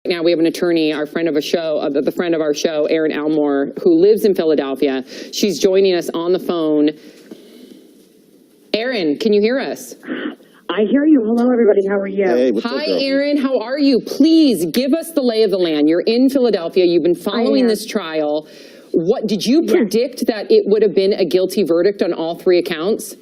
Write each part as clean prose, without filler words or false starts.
now we have an attorney, our friend of a show, the friend of our show, Erin Elmore, who lives in Philadelphia. She's joining us on the phone. Erin, can you hear us? I hear you. Hello, everybody. How are you? Hey, Hi, Erin. How are you? Please give us the lay of the land. You're in Philadelphia. You've been following this trial. What did you predict that it would have been a guilty verdict on all 3 accounts?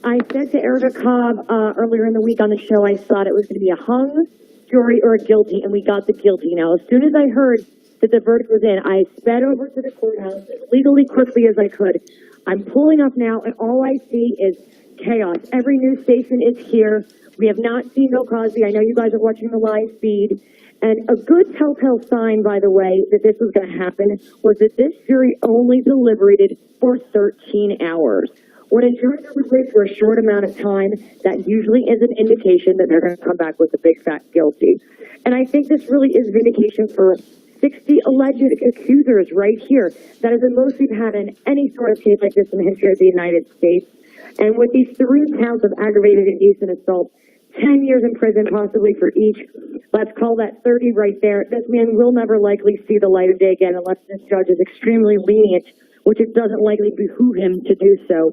I said to Erica Cobb earlier in the week on the show, I thought it was going to be a hung jury or a guilty, and we got the guilty. Now, as soon as I heard that the verdict was in, I sped over to the courthouse as legally quickly as I could. I'm pulling up now, and all I see is chaos. Every news station is here. We have not seen Bill Cosby. I know you guys are watching the live feed. And a good telltale sign, by the way, that this was going to happen was that this jury only deliberated for 13 hours. When a jury deliberates for a short amount of time, that usually is an indication that they're going to come back with a big fat guilty. And I think this really is vindication for 60 alleged accusers right here. That is the most we've had in any sort of case like this in the history of the United States. And with these 3 counts of aggravated indecent assault, 10 years in prison possibly for each, let's call that 30 right there. This man will never likely see the light of day again unless this judge is extremely lenient, which it doesn't likely behoove him to do so.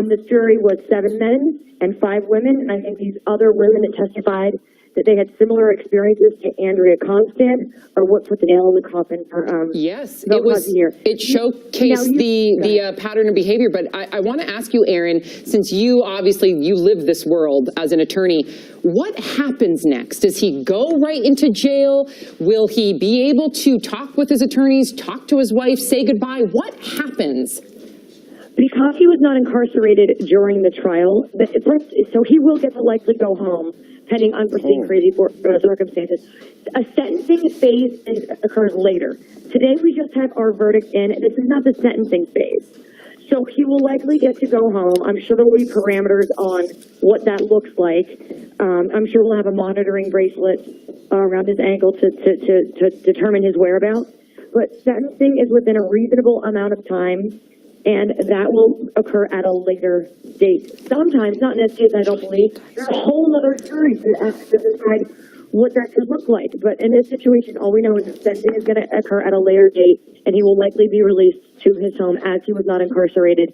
This jury was 7 men and 5 women, and I think these other women that testified that they had similar experiences to Andrea Constand are what put the nail in the coffin for yes, Bill Cosby here. It showcased the pattern of behavior. But I want to ask you, Erin, since you obviously you live this world as an attorney, what happens next? Does he go right into jail? Will he be able to talk with his attorneys, talk to his wife, say goodbye? What happens? Because he was not incarcerated during the trial, so he will get to likely go home, pending unforeseen crazy circumstances. A sentencing phase occurs later. Today we just have our verdict in. This is not the sentencing phase. So he will likely get to go home. I'm sure there will be parameters on what that looks like. I'm sure we'll have a monitoring bracelet around his ankle to determine his whereabouts. But sentencing is within a reasonable amount of time, and that will occur at a later date. Sometimes, not in this case, I don't believe, there's a whole other jury to decide what that could look like. But in this situation, all we know is that sentencing is going to occur at a later date, and he will likely be released to his home as he was not incarcerated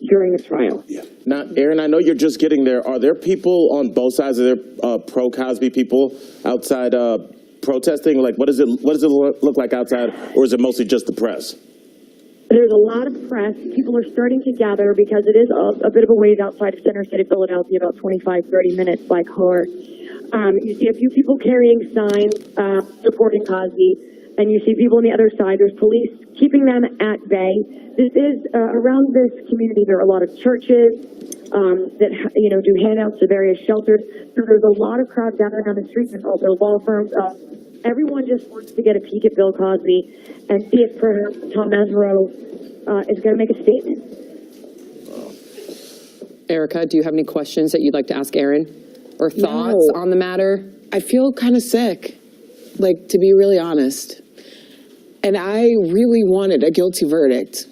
during the trial. Yeah. Now, Erin, I know you're just getting there. Are there people on both sides of there, pro-Cosby people outside protesting? Like, what does it look like outside, or is it mostly just the press? There's a lot of press. People are starting to gather because it is a bit of a ways outside of Center City, Philadelphia, about 25, 30 minutes by car. You see a few people carrying signs supporting Cosby, and you see people on the other side. There's police keeping them at bay. This is, around this community, there are a lot of churches that, do handouts to various shelters. So there's a lot of crowd gathering on the streets, and also law firms. Everyone just wants to get a peek at Bill Cosby and see if perhaps Tom Mesereau is going to make a statement. Erica, do you have any questions that you'd like to ask Erin, or thoughts on the matter? I feel kind of sick, like, to be really honest. And I really wanted a guilty verdict.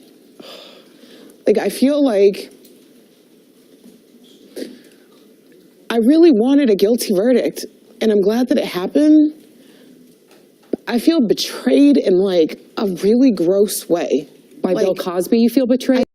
Like, I feel like I really wanted a guilty verdict, and I'm glad that it happened. I feel betrayed in, like, a really gross way. By Bill Cosby, you feel betrayed?